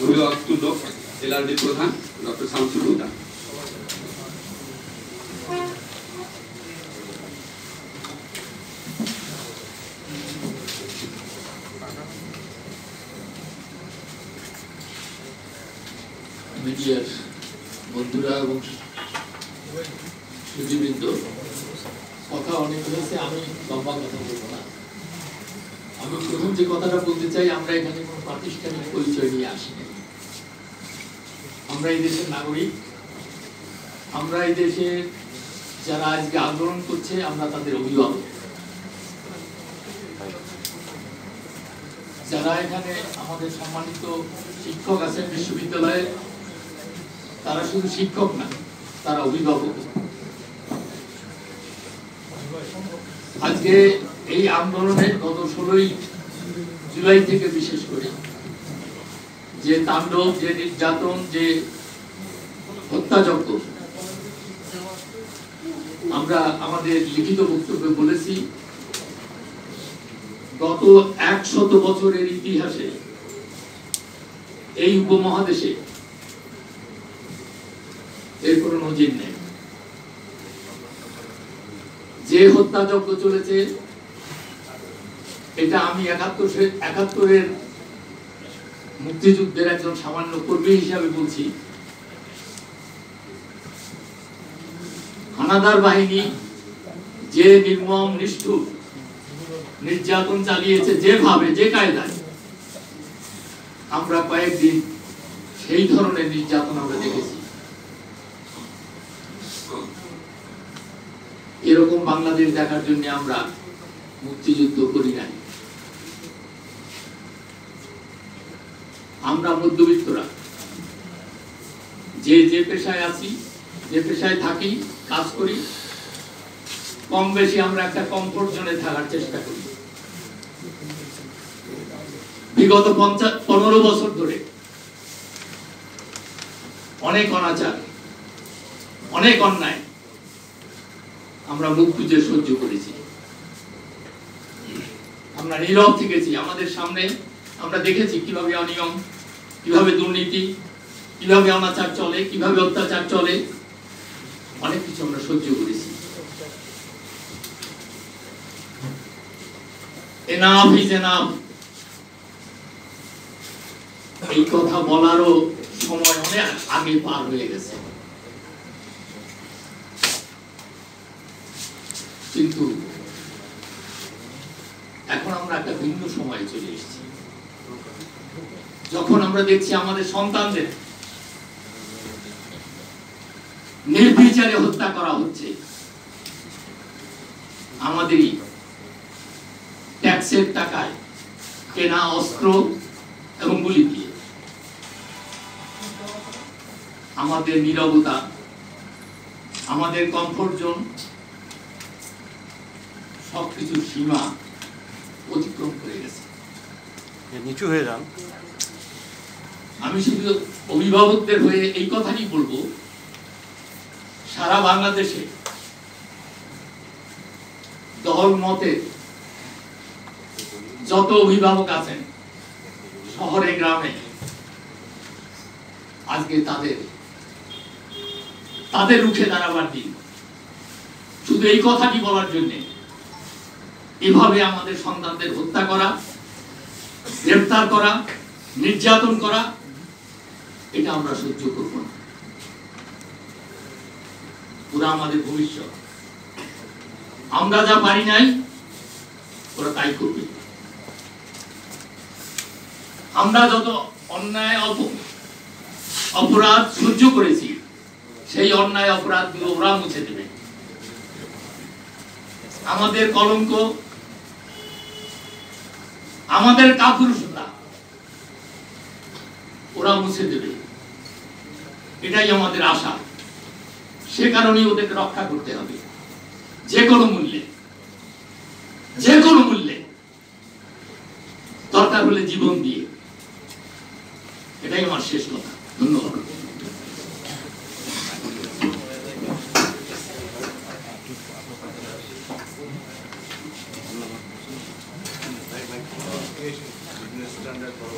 অভিভাবকতুল্য এলআরডি প্রধান ডক্টর শামসুল হুদা। মিডিয়ার বন্ধুরা এবং সুধীবৃন্দ, কথা অনেক হয়েছে, আমি লম্বা কথা বলবো না। আমি প্রথম যে কথাটা বলতে চাই, আমরা এখানে কোনো প্রাতিষ্ঠানিক পরিচয় নিয়ে আসিনি। আমরা এই দেশের নাগরিক, আমরা এই দেশে যারা আজকে আন্দোলন করছে আমরা তাদের অভিভাবক। যারা এখানে আমাদের সম্মানিত শিক্ষক আছেন বিশ্ববিদ্যালয়ে, তারা শুধু শিক্ষক না, তারা অভিভাবক। আজকে এই আন্দোলনে গত 16ই জুলাই থেকে বিশেষ করে যে তাণ্ডব, যে নির্যাতন, যে হত্যাযজ্ঞ, আমরা আমাদের লিখিত বক্তব্যে বলেছি, গত 100 বছরের ইতিহাসে এই উপমহাদেশে এর কোনো নজির নেই। যে হত্যাযজ্ঞ চলেছে, এটা আমি 71-এর মুক্তিযুদ্ধের একজন সামান্য কর্মী হিসাবে বলছি। হানাদার বাহিনী যে নির্মম নিষ্ঠুর নির্যাতন চালিয়েছে, যেভাবে, যে কায়দায়, আমরা কয়েকদিন সেই ধরনের নির্যাতন আমরা দেখেছি। এরকম বাংলাদেশ দেখার জন্য আমরা মুক্তিযুদ্ধ করি নাই। আমরা মধ্যবিত্তরা যে পেশায় আছি, যে পেশায় থাকি, কাজ করি, কম বেশি আমরা একটা কমফোর্ট জোনে থাকার চেষ্টা করি। বিগত 15 বছর ধরে অনেক অনাচার, অনেক অন্যায় আমরা মুখ বুজে সহ্য করেছি। আমরা নীরব থেকেছি। আমাদের সামনে আমরা দেখেছি কিভাবে অনিয়ম, কিভাবে দুর্নীতি, কিভাবে অনাচার চলে, কিভাবে অত্যাচার চলে, অনেক কিছু আমরা সহ্য করেছি। এনাফ ইজ এনাফ, এই কথা বলারও সময় অনেক আগে পার হয়ে গেছে। কিন্তু এখন আমরা একটা ভিন্ন সময়ে চলে এসেছি, যখন আমরা দেখছি আমাদের সন্তানদের নির্বিচারে হত্যা করা হচ্ছে, আমাদেরই ট্যাক্সের টাকায় কেনা অস্ত্র এবং গুলি দিয়ে। আমাদের নীরবতা, আমাদের কমফোর্ট জোন, সবকিছু সীমা অতিক্রম করে গেছে। নিচু হয়ে যান। আমি শুধু অভিভাবকদের হয়ে এই কথাই বলবো, সারা বাংলাদেশে দল মতে যত অভিভাবক আছেন, শহরে গ্রামে, আজকে তাদের রুখে দাঁড়াবার দিন। শুধু এই কথাটি বলার জন্য এভাবে আমাদের সন্তানদের হত্যা করা, গ্রেফতার করা, নির্যাতন করা, এটা আমরা সহ্য করব না। ওরা আমাদের ভবিষ্যৎ। আমরা যা পারি নাই, ওরা তাই করবে। আমরা যত অন্যায় অপরাধ সহ্য করেছি, সেই অন্যায় অপরাধগুলো ওরা মুছে দেবে। আমাদের কলঙ্ক, আমাদের কাপুরুষতা ওরা মুছে দেবে, এটাই আমাদের আশা। সে কারণেই ওদেরকে রক্ষা করতে হবে, যে কোনো মূল্যে, যে কোনো মূল্যে, দরকার হলে জীবন দিয়ে। এটাই আমার শেষ কথা। ধন্যবাদ। business standard for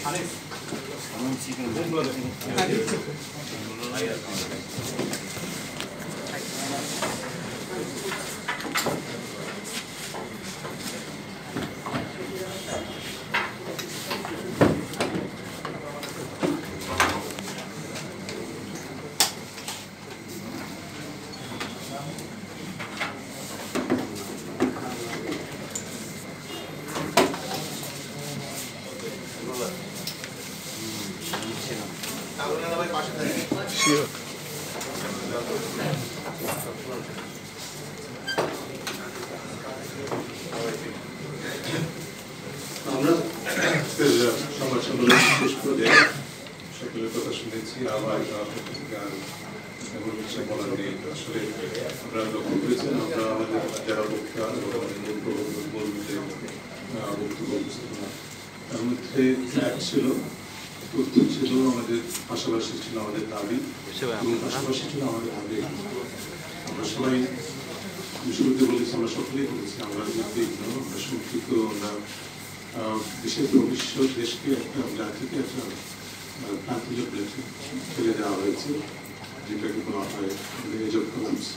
আমরা সংবাদ সম্মেলন শেষ পর্যায়ে সকলের কথা শুনেছি। আবার এমন কিছু বলার নেই। আসলে আমরা লক্ষ্য করেছেন, আমরা আমাদের যারা বক্তা বক্তব্য উপস্থাপনা তার মধ্যে এক ছিল, তথ্য ছিল, আমাদের পাশাপাশি ছিল আমাদের দাবি এবং পাশাপাশি ছিল আমাদের আবেগ। আমরা সবাই শুরুতে বলেছি, আমরা সকলেই বলেছি আমরা উদ্বিগ্ন, আমরা শঙ্কিত, আমরা দেশের ভবিষ্যৎ দেশকে একটা জাতিকে একটা প্রান্তিক প্লেটে ফেলে দেওয়া হয়েছে, যেটাকে বলা হয় এজ অফ কলাপস।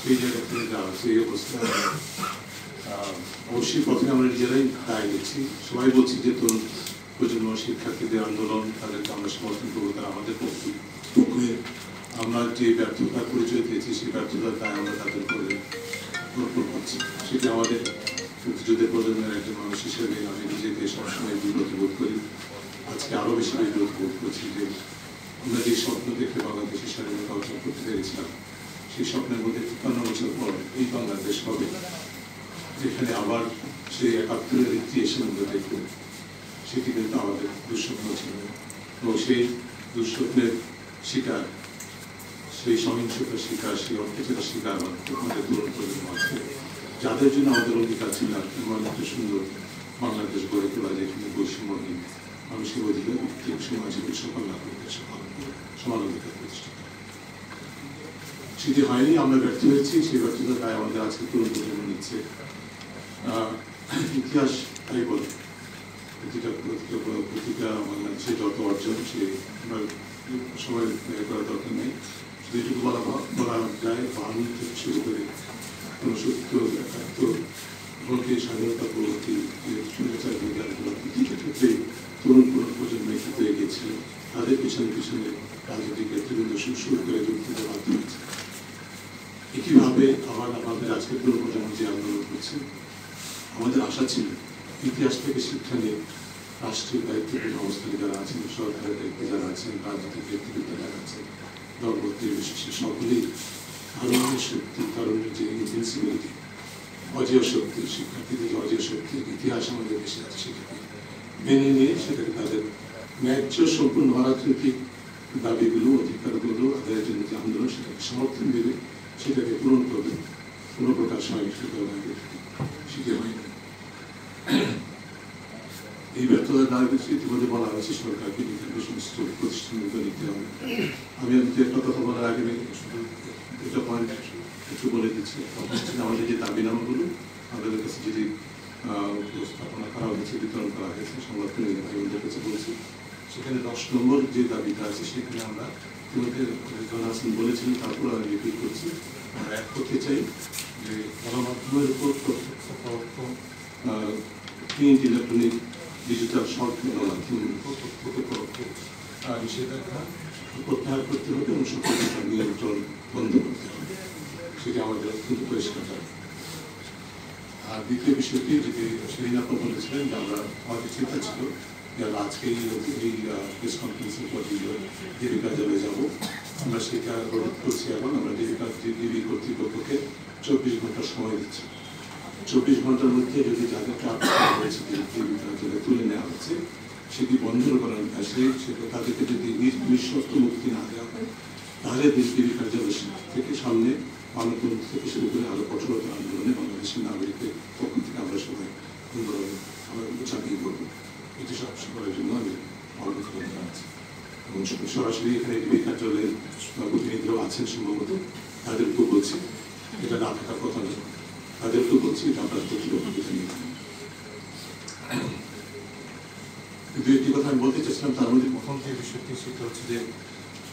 সেই জায়গা থেকে দেওয়া হয়েছে। এই অবস্থায় অবশ্যই প্রথমে আমরা নিজেরাই দায় নিচ্ছি। সবাই বলছি যে তরুণ প্রজন্ম, শিক্ষার্থীদের আন্দোলন, তাদেরকে আমরা সমর্থন করবো, তারা আমাদের পক্ষে আমরা যে ব্যর্থতার পরিচয় দিয়েছি সেই ব্যর্থতার দায় আমরা তাদের করে অর্পণ করছি। সেটি আমাদের মুক্তিযুদ্ধের প্রজন্মের একজন মানুষ হিসেবে আমি নিজেকে সবসময় বিব্রত বোধ করি। আজকে আরও বেশি বিব্রত বোধ করছি যে আমরা যে স্বপ্ন দেখে বাংলাদেশের স্বাধীনতা অর্জন করতে পেরেছিলাম, সেই স্বপ্নের মধ্যে ৫৩ বছর পর এই বাংলাদেশ হবে যেখানে আবার সেই ৭১-এর ইতিহাসের মধ্যে দেখব, সেটি কিন্তু আমাদের দুঃস্বপ্ন ছিল। এবং সেই দুঃস্বপ্নের শিকার, সেই সহিংসতার শিকার, সেই অত্যাচারের শিকার আমাদের তরুণ প্রজন্ম আছে, যাদের জন্য আমাদের অধিকার ছিল এমন একটা সুন্দর বাংলাদেশ গড়ে তোলা, যেখানে বৈষম্যহীন মানুষের অধিকার, ভিত্তিক সামাজিক সকল নাগরিকের সমান অধিকার প্রতিষ্ঠা করে। সেটি হয়নি, আমরা ব্যর্থ হয়েছি। সেই ব্যর্থতার দায় আমাদের আজকে তরুণ প্রজন্ম নিচ্ছে। ইতিহাস তাই বলে, প্রতিটা বাংলাদেশের যত অর্জন সে আমরা সবাই ব্যয় করার দরকার নেই। শুধু এটুকু বলা যায়, ৫২ থেকে শুরু করে ৬৯, ৭১ এমনকি স্বাধীনতা পরবর্তী প্রতিটা ক্ষেত্রে তরুণ প্রজন্ম ক্ষেত্রে এগিয়েছিল। তাদের পিছনে পিছনে রাজনৈতিক নেতৃবৃন্দ শুরু করে যোগ দিতে বাধ্য হয়েছে। একইভাবে আবার আমাদের আজকের তরুণ প্রজন্ম যে আন্দোলন করছে, আমাদের আশা ছিল ইতিহাস থেকে শিক্ষা নিয়ে রাষ্ট্রীয় দায়িত্বপূর্ণ অবস্থানে যারা আছেন, সরকারের দায়িত্বে যারা আছেন, রাজনৈতিক নেতৃবৃন্দ যারা আছেন, দলগত নির্বিশেষে সকলেই কারণের শক্তি, কারণের যে ইনভিনসিবিলিটি, অজেয় শক্তি, শিক্ষার্থীদের যে অজেয় শক্তির ইতিহাস আমাদের দেশে আছে, সেটাকে মেনে নিয়ে সেটাকে তাদের ন্যায্য সম্পূর্ণ অরাজনৈতিক দাবিগুলো, অধিকারগুলো আদায়ের জন্য যে আন্দোলন, সেটাকে সমর্থন দেবে, সেটাকে পূরণ করবে। কোনো প্রকার সহিংসতা সেটি হয়নি। এই ব্যর্থতার দায় ইতিমধ্যে বলা হয়েছে সরকারকে সমস্ত প্রতিষ্ঠানগুলো নিতে হবে। আমি একটা কথা বলার আগে শুধু একটা পয়েন্ট একটু বলে দিচ্ছি। আমাদের যে দাবিনামাগুলো আমাদের কাছে যদি উপস্থাপনা করা হয়েছে, বিতরণ করা হয়েছে, সংবাদকর্মী ভাইদের কাছে বলছি, সেখানে ১০ নম্বর যে দাবিটা আছে সেখানে আমরা ইতিমধ্যে হাসান বলেছিলেন, তারপর আমি রিপিট করছি। আমরা এক করতে চাই যে গণমাধ্যমের উপর প্রত্যক্ষ পরোক্ষ প্রিন্ট, ইলেকট্রনিক, ডিজিটাল সব গণমাধ্যমের উপর প্রত্যক্ষ পরোক্ষ নিষেধাজ্ঞা প্রত্যাহার করতে হবে এবং সকল নিয়ন্ত্রণ বন্ধ করতে হবে। সেটা আমাদের অত্যন্ত পরিষ্কার হয়। আর দ্বিতীয় বিষয়টি যেটি সেদিন আপনি বলেছিলেন যে আমাদের চিন্তা ছিল যে আজকে এই প্রেস কনফারেন্সের পর জীবিকা জলে যাবো, আমরা সেটা অনুরোধ করছি। এবং আমরা ডিবি কর্তৃপক্ষকে ২৪ ঘন্টা সময় দিচ্ছি। ২৪ ঘন্টার মধ্যে যদি যাদেরকে আটকা হয়েছে, জীবিকা জলে তুলে নেওয়া হয়েছে, সেটি বন্ধ করার সেটা তাদেরকে যদি নিঃশর্ত মুক্তি না দেওয়া হয়, তাহলে জীবিকা জলের থেকে সামনে মানববন্ধন থেকে শুরু করে আরো কঠোরতা আন্দোলনে বাংলাদেশের নাগরিকের পক্ষ থেকে আমরা সবাই আমরা চাপিয়ে করবো। এটি সব সকলের জন্য আমি অবগত করে জানাচ্ছি। এবং সরাসরি এখানে জীবিকা জলের প্রতিনিধিরাও আছেন সম্ভবত, তাদেরকেও বলছি এটা না থাকার কথা নয়, তাদেরকেও বলছি এটা আপনার প্রতিপক্ষকে নিয়ে। কিন্তু একটি কথা আমি বলতে চাচ্ছিলাম, তার মধ্যে প্রথম যে বিষয়টি সেটা হচ্ছে যে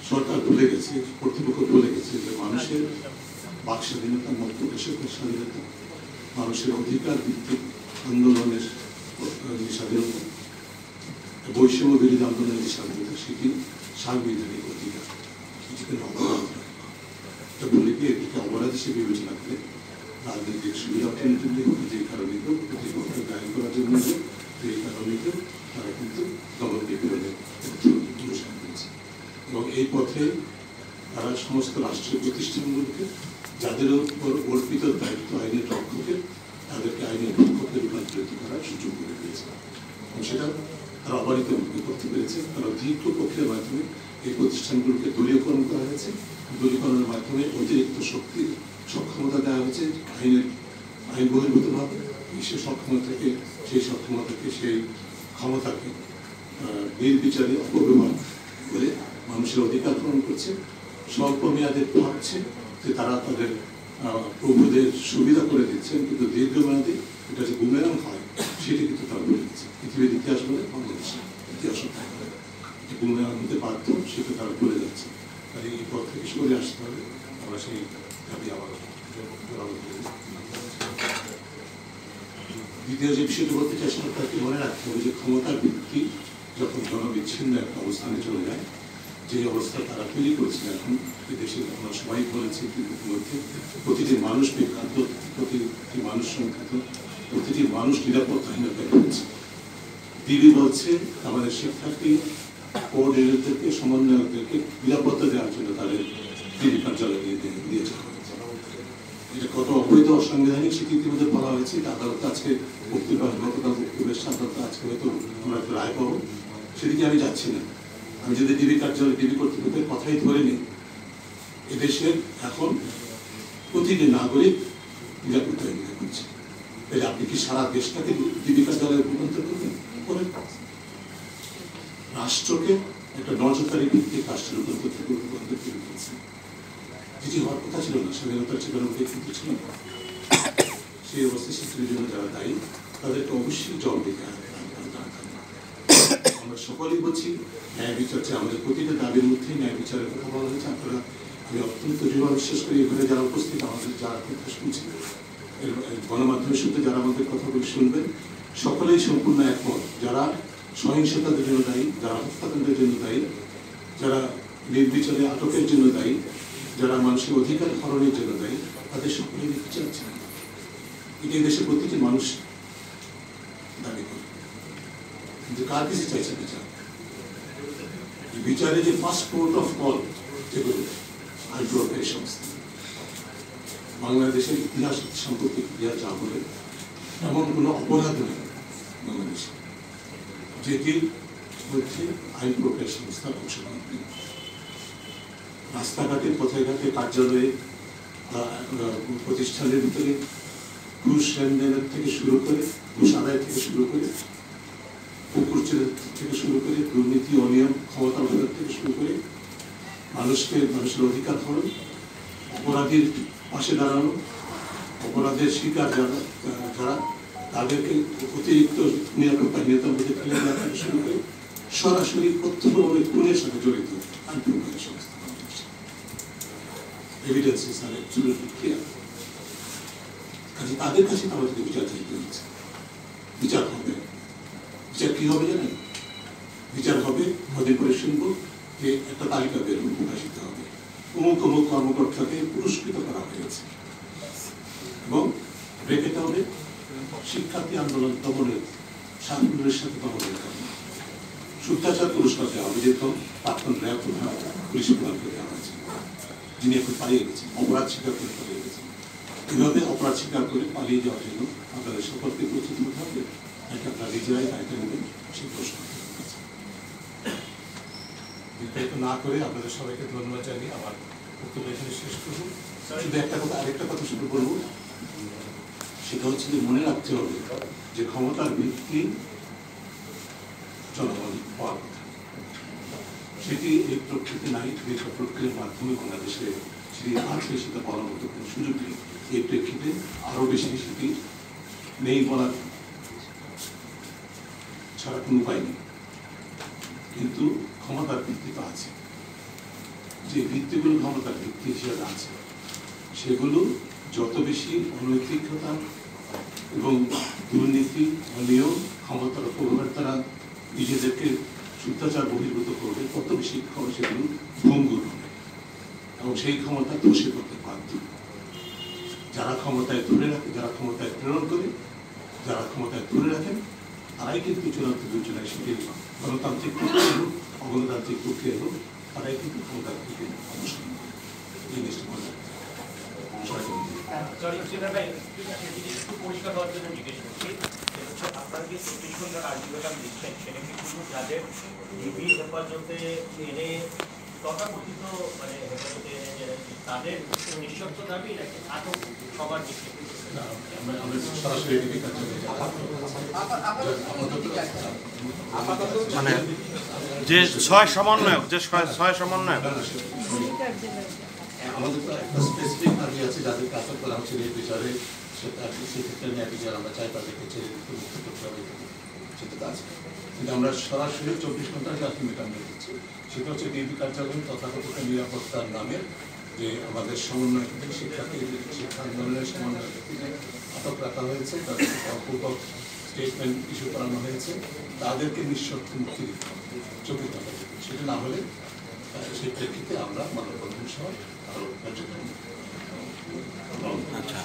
সরকার ভুলে গেছে, কর্তৃপক্ষ ভুলে গেছে যে মানুষের বাক স্বাধীনতা, মত প্রকাশের স্বাধীনতা, মানুষের অধিকার ভিত্তিক আন্দোলনের স্বাধীনতা, বৈষম্য বিরোধী আন্দোলনের যে স্বাধীনতা, সেটি সাংবিধানিক অধিকার, কিছুকে অপরাধ এটা বলে গিয়ে এটিকে অপরাধ হিসেবে বিবেচনা করে রাজনৈতিক সুবিধা অর্জনের জন্য যে কারণে প্রতিপক্ষকে গায়ন করার জন্য এই কারণে তারা কিন্তু দমন বিপ্লবের অনুসরণ করেছে। এবং এই পথে তারা সমস্ত রাষ্ট্রীয় প্রতিষ্ঠানগুলোকে যাদের উপর অর্পিত দায়িত্ব আইনের রক্ষকের, তাদেরকে আইনের রক্ষকে রূপান্তরিত করার সুযোগ করে দিয়েছে এবং সেটা তারা অবারিত করতে পেরেছে। তারা দীর্ঘ প্রক্রিয়ার মাধ্যমে এই প্রতিষ্ঠানগুলোকে দলীয়করণ করা হয়েছে, দলীয়করণের মাধ্যমে অতিরিক্ত শক্তির সক্ষমতা দেওয়া হয়েছে, আইন বহির্ভূতভাবে সেই সক্ষমতাকে সেই ক্ষমতাকে নির্বিচারে অপব্যবহার করে মানুষের অধিকার গ্রহণ করছে। স্বল্প মেয়াদে ভাবছে যে তারা তাদের প্রভুদের সুবিধা করে দিচ্ছেন, কিন্তু দীর্ঘমেয়াদে এটা যে বুমেরাং হয় সেটি কিন্তু তারা বলে দিচ্ছে। পৃথিবীর ইতিহাস বলে, বাংলাদেশের ইতিহাস বুমেরাং হতে পারত, সেটা তারা বলে যাচ্ছে। তাই এই পথ থেকে সরে আসতে হবে। আমরা সেই দাবি আবার দ্বিতীয় যে বিষয়টি বলতে চাই, সরকারকে মনে রাখতে হবে যে ক্ষমতার ভিত্তি যখন জনবিচ্ছিন্ন একটা অবস্থানে চলে যায়, যে অবস্থা তারা তৈরি করেছে এখন দেশে, আমরা সবাই বলেছি মধ্যে প্রতিটি মানুষ বিখ্যাত, প্রতিটি মানুষ সংখ্যাত, প্রতিটি মানুষ নিরাপত্তাহীনতায় রয়েছে। দিদি বলছে আমাদের শিক্ষার্থী কোঅর্ডিনেটরদেরকে, সমন্বয়কদেরকে নিরাপত্তা দেওয়ার জন্য তাদের দিদি কার্যালয় দিয়ে যাওয়া হয়েছে। এটা কত অবৈধ অসাংবিধানিক সেটি ইতিমধ্যে বলা হয়েছে। আদালত আজকে গতকাল বক্তব্যের আদালত আজকে হয়তো আমরা একটা রায় পাবো, সেদিকে আমি যাচ্ছি না। আমি যদি ডিবি কার্যালয়, ডিবি কর্তৃপক্ষের কথাই ধরে নিই, এদেশের এখন প্রতিটি নাগরিক নিরাপত্তাহীনতা করছে। তাহলে আপনি কি সারা দেশটাকে ডিবি কার্যালয়ে রূপান্তর করবেন? রাষ্ট্রকে একটা নজরদারি ভিত্তিক রাষ্ট্রের রূপান্তর করে দিয়েছে, যেটি হওয়ার কথা ছিল না। স্বাধীনতার চেতনার মধ্যে কিন্তু ছিল না। সেই অবস্থায় সৃষ্টির জন্য যারা দায়ী, তাদেরকে অবশ্যই জবাব দিতে হবে। আমরা সকলেই বলছি ন্যায় বিচার চাই, আমাদের প্রতিটা দাবির মধ্যেই ন্যায় বিচারের কথা বলা হয়েছে। আপনারা, আমি অত্যন্ত দৃঢ় বিশ্বাস করি এখানে যারা উপস্থিত, আমাদের যারা কথা শুনছেন, গণমাধ্যমের সাথে যারা আমাদের কথাগুলি শুনবেন, সকলেই সম্পূর্ণ একমত। যারা সহিংসতার জন্য দায়ী, যারা হত্যাকাণ্ডের জন্য দায়ী, যারা নির্বিচারে আটকের জন্য দায়ী, যারা মানুষের অধিকার হরণের জন্য দায়ী, তাদের সকলেই বিচার চান। এটা দেশের প্রতিটি মানুষ দাবি করে, কিন্তু কার কাছে চাইছে বিচার? বিচারে যে ফার্স্ট পোর্ট অফ কল, যেগুলো আইনপ্রয়োগকারী সংস্থা, বাংলাদেশের ইতিহাস, সাম্প্রতিক ইতিহাস যা বলে, এমন কোনো অপরাধ নেই বাংলাদেশে যেটির মধ্যে আইন প্রয়োগকারী সংস্থার অংশগ্রহণ নেই। রাস্তাঘাটে, পথে ঘাটে, কার্যালয়ে, প্রতিষ্ঠানের ভিতরে ঘুষ লেনদেনের থেকে শুরু করে, ঘুষ আদায় থেকে শুরু করে, পুকুর থেকে শুরু করে, দুর্নীতি, অনিয়ম, ক্ষমতা অধিকার থেকে শুরু করে, মানুষের অধিকার হরণ, অপরাধীর পাশে দাঁড়ানো, অপরাধের শিকার যারা তাদেরকে অতিরিক্ত নিরাপত্তাহীনতার মধ্যে ফেলে দেওয়া থেকে শুরু করে সরাসরি প্রত্যক্ষভাবে খুনের সাথে জড়িত আইনপ্রয়োগকারী সংস্থা। এভিডেন্সেস আর অ্যাবসলিউটলি ক্লিয়ার। কাজে তাদের কাছে আমাদেরকে বিচার চাইতে হচ্ছে। বিচার হবে, বিচার কি হবে জানেন? বিচার হবে, কদিন পরে শুনবো যে একটা তালিকা বের প্রকাশিত হবে, অমুক অমুক কর্মকর্তাকে পুরস্কৃত করা হয়েছে, এবং ব্রেকেট হবে শিক্ষার্থী আন্দোলন দমনের, সাফল্যের সাথে দমনের কারণে শুদ্ধাচার পুরস্কার দেওয়া হবে, যেরকম প্রাক্তন র্যাব প্রধান পুলিশ প্রধানকে দেওয়া হয়েছে, যিনি এখন পালিয়ে গেছেন, অপরাধ স্বীকার করে পালিয়ে গেছেন। এভাবে অপরাধ স্বীকার করে পালিয়ে যাওয়ার জন্য আপনাদের সকলকে প্রস্তুত হতে হবে। এটা আপনারা নিজেরাই দায়িত্ব নেবেন, সেই প্রশ্ন বিস্তারিত না করে আপনাদের সবাইকে ধন্যবাদ জানিয়ে আমার বক্তব্য এখানে শেষ করব। শুধু একটা কথা, আরেকটা কথা শুধু বলবো, সেটা হচ্ছে যে মনে রাখতে হবে যে ক্ষমতার ভিত্তি জনগণ পাওয়ার কথা, সেটি এই প্রকৃতি নাই। দীর্ঘ প্রক্রিয়ার মাধ্যমে বাংলাদেশে সেটি আছে, সেটা বলার মতো কোনো সুযোগ নেই। এই প্রেক্ষিতে আরও বেশি সেটি নেই বলার ছাড়া কোনো উপায় নেই। কিন্তু ক্ষমতার ভিত্তি তো আছে। যে ভিত্তিগুলো ক্ষমতার ভিত্তি হিসেবে আছে সেগুলো যত বেশি অনৈতিকতা এবং দুর্নীতি অনিয়ম ক্ষমতার অপব্যবহার তারা নিজেদেরকে শুদ্ধাচার বহির্ভূত করবে, তত বেশি সেগুলো ভঙ্গুর হবে এবং সেই ক্ষমতা ধ্বসে করতে বাধ্য। যারা ক্ষমতায় ধরে রাখে, যারা ক্ষমতায় প্রেরণ করে, যারা ক্ষমতায় ধরে রাখেন, তারাই কিন্তু চূড়ান্ত বিবেচনায় সেটি গণতান্ত্রিক প্রক্রিয়া হোক অগণতান্ত্রিক প্রক্রিয়া হোক, তারাই কিন্তু ক্ষমতার থেকে অবসর নেবে। এই জিনিসটা মনে রাখতে পরিষ্কার হওয়ার জন্য জিজ্ঞেস করছি, আপনারা যে 24 ঘন্টার আর্টিকেলটা দিচ্ছেন সেটা কি শুধু যাদের ডিবি হেফাজতে এনে তথাকথিত মানে হেফাজতে এনে তাদের নিঃশর্ত দাবি নাকি আটক সবার দিকে? আমরা সরাসরি মানে যে 6 সমন্বয়ক, যে 6 সমন্বয়ক আমাদের তো একটা স্পেসিফিক দাবি আছে যাদেরকে আটক করা হচ্ছে এই বিচারে, সেটা সেক্ষেত্রে ন্যায় বিচার আমরা চাই তাদেরকে ছেড়ে দিতে মুক্ত করতে হবে, সেটা তো আছে। কিন্তু আমরা সরাসরি 24 ঘন্টার আলটিমেট আমরা দিচ্ছি, সেটা হচ্ছে ডিবি কার্যালয় তথাকথিত নিরাপত্তার নামে যে আমাদের সমন্বয়কদের শিক্ষা আন্দোলনের সমন্বয়কদের আটক রাখা হয়েছে, তাদের অপূর্বক স্টেটমেন্ট ইস্যু করানো হয়েছে, তাদেরকে নিঃশর্ত মুক্তি দিতে হবে 24 ঘন্টা। সেটা না হলে সেই প্রেক্ষিতে আমরা মানববন্ধন সহ আরো কার্যক্রম। আচ্ছা